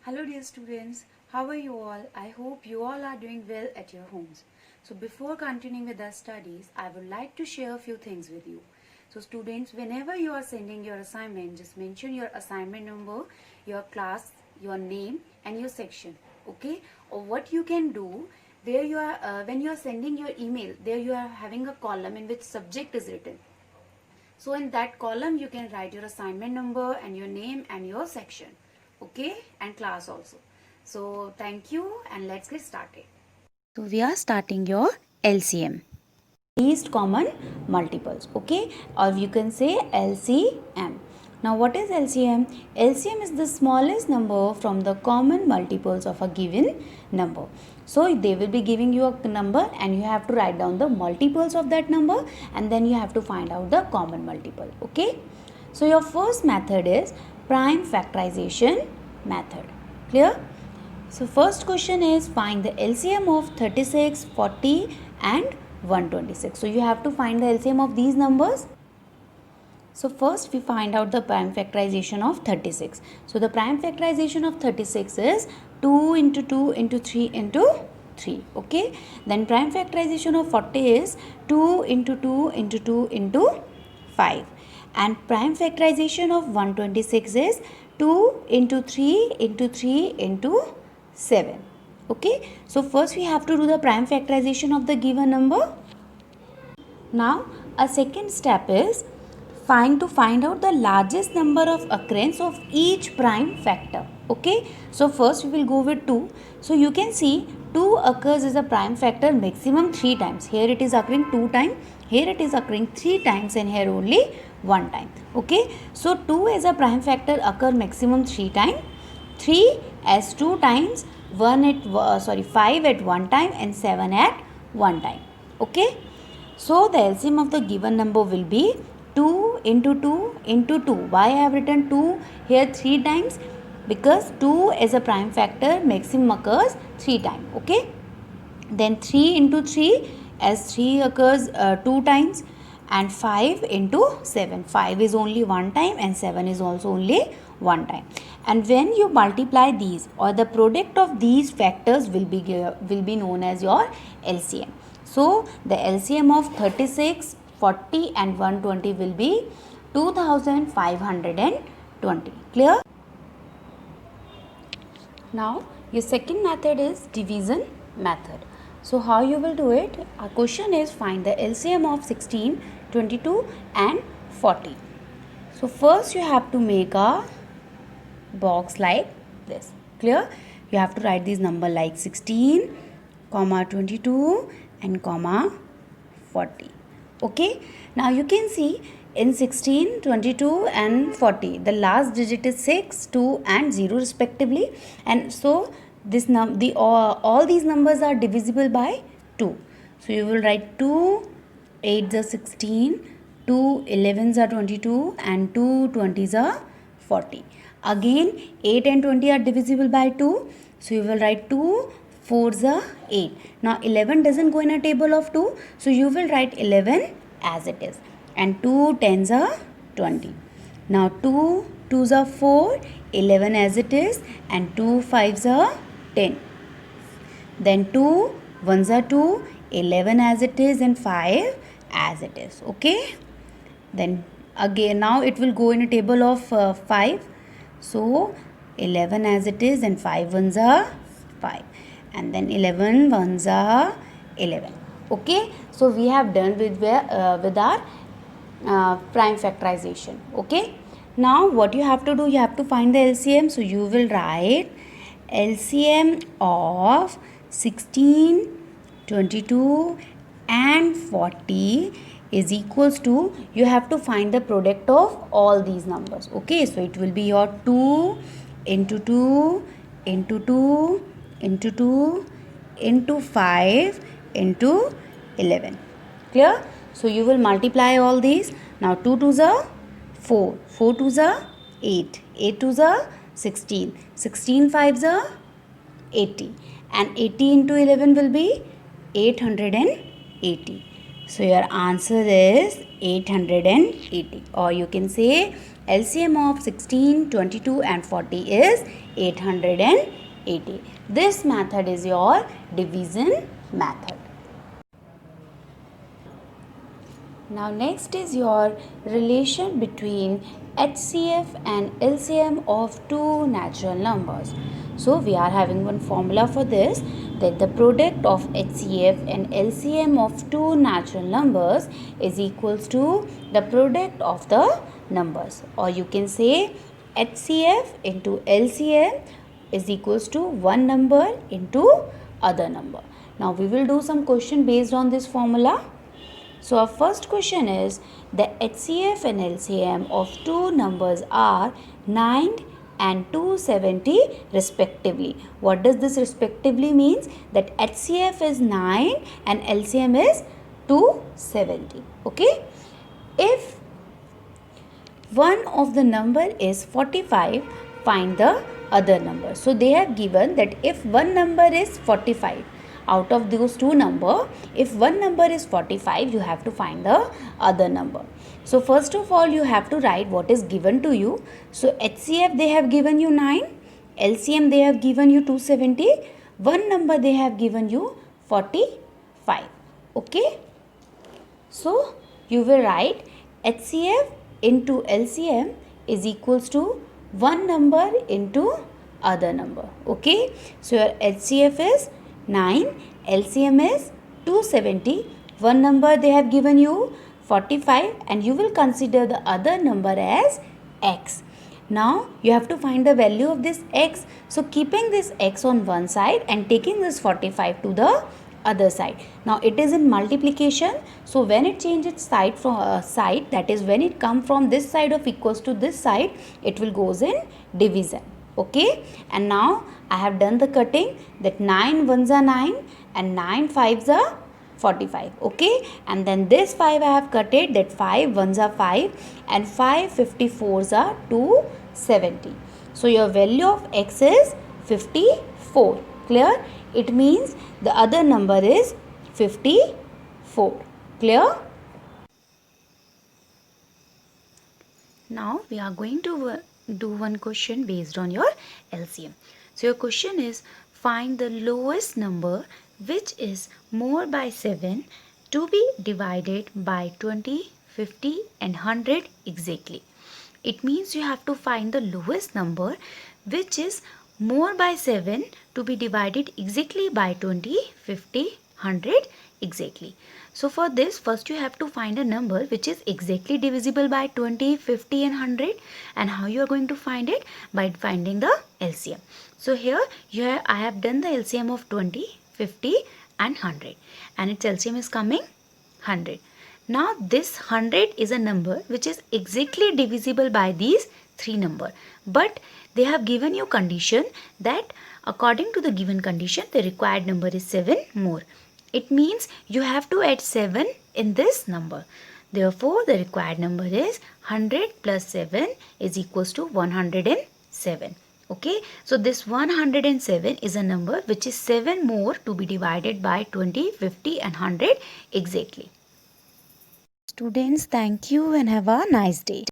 Hello dear students, how are you all? I hope you all are doing well at your homes. So before continuing with our studies, I would like to share a few things with you. So students, whenever you are sending your assignment, just mention your assignment number, your class, your name and your section. Okay? Or what you can do, where you are when you are sending your email, there you are having a column in which subject is written. So in that column you can write your assignment number and your name and your section, okay, and class also. So thank you and let's get started. So we are starting your LCM, least common multiples, okay, or you can say LCM. Now what is LCM? LCM is the smallest number from the common multiples of a given number. So they will be giving you a number and you have to write down the multiples of that number and then you have to find out the common multiple, okay. So your first method is prime factorization method. Clear? So first question is find the LCM of 36, 40 and 126. So you have to find the LCM of these numbers. So first we find out the prime factorization of 36. So the prime factorization of 36 is 2 into 2 into 3 into 3. Okay. Then prime factorization of 40 is 2 into 2 into 2 into 5. And prime factorization of 126 is 2 into 3 into 3 into 7. Okay. So first we have to do the prime factorization of the given number. Now a second step is find out the largest number of occurrence of each prime factor. Okay. So first we will go with 2. So you can see 2 occurs as a prime factor maximum 3 times. Here it is occurring 2 times. Here it is occurring 3 times and here only 1 time. Okay. So 2 as a prime factor occur maximum 3 times. 3 as 2 times. 5 at 1 time and 7 at 1 time. Okay. So the LCM of the given number will be 2 into 2 into 2. Why I have written 2 here 3 times? Because 2 as a prime factor maximum occurs 3 times. Okay. Then 3 into 3 as 3 occurs 2 times and 5 into 7. 5 is only 1 time and 7 is also only 1 time. And when you multiply these or the product of these factors will be known as your LCM. So the LCM of 36, 40 and 120 will be 2520. Clear? Now your second method is division method. So how you will do it? Our question is find the LCM of 16, 22 and 40. So first you have to make a box like this. Clear? You have to write these number like 16, 22 and 40. Okay. Now you can see in 16, 22 and 40 the last digit is 6, 2 and 0 respectively, and so this all these numbers are divisible by 2. So you will write 2 8s are 16, 2 11s are 22 and 2 20s are 40. Again 8 and 20 are divisible by 2. So you will write 2 4s are 8. Now 11 doesn't go in a table of 2. So you will write 11 as it is. And 2 10s are 20. Now 2 2s are 4, 11 as it is, and 2 5s are 10. Then 2 1s are 2, 11 as it is and 5 as it is. Okay. Then again now it will go in a table of 5. So 11 as it is and 5 1s are 5. And then 11 1s are 11. Okay. So we have done with our prime factorization. Okay. Now what you have to do? You have to find the LCM. So you will write LCM of 16, 22 and 40 is equals to, you have to find the product of all these numbers. Okay. So it will be your 2 into 2 into 2 into 2 into 5 into 11. Clear? So you will multiply all these. Now 2 2s are 4, 4 2s are 8, 8 2s are 16, 16 5s are 80 and 80 into 11 will be 880. So your answer is 880, or you can say LCM of 16, 22 and 40 is 880. This method is your division method. Now next is your relation between HCF and LCM of two natural numbers. So we are having one formula for this, that the product of HCF and LCM of two natural numbers is equals to the product of the numbers, or you can say HCF into LCM is equals to one number into other number. Now we will do some question based on this formula. So our first question is, the HCF and LCM of two numbers are 9 and 270 respectively. What does this respectively means? That HCF is 9 and LCM is 270. Okay. If one of the number is 45, find the other number. So they have given that if one number is 45, out of those two number, if one number is 45, you have to find the other number. So first of all, you have to write what is given to you. So HCF they have given you 9, LCM they have given you 270, one number they have given you 45. Okay. So you will write HCF into LCM is equals to one number into other number. Okay. So your HCF is 9, LCM is 270, one number they have given you 45, and you will consider the other number as x. Now you have to find the value of this x. So keeping this x on one side and taking this 45 to the other side. Now it is in multiplication, so when it changes side from side, that is when it come from this side of equals to this side, it will goes in division. Okay, and now I have done the cutting, that 9 ones are 9 and 9 fives are 45. Okay, and then this 5 I have cut it, that 5 ones are 5 and 5 54s are 270. So your value of x is 54. Clear? It means the other number is 54. Clear? Now we are going to do one question based on your LCM. So your question is, find the lowest number which is more by 7 to be divided by 20, 50 and 100 exactly. It means you have to find the lowest number which is more by 7 to be divided exactly by 20, 50, 100 exactly. So for this, first you have to find a number which is exactly divisible by 20, 50 and 100. And how you are going to find it? By finding the LCM. So here I have done the LCM of 20, 50 and 100. And its LCM is coming 100. Now this 100 is a number which is exactly divisible by these three numbers. But they have given you condition that according to the given condition, the required number is 7 more. It means you have to add 7 in this number. Therefore, the required number is 100 plus 7 is equals to 107. Okay. So, this 107 is a number which is 7 more to be divided by 20, 50 and 100 exactly. Students, thank you and have a nice day.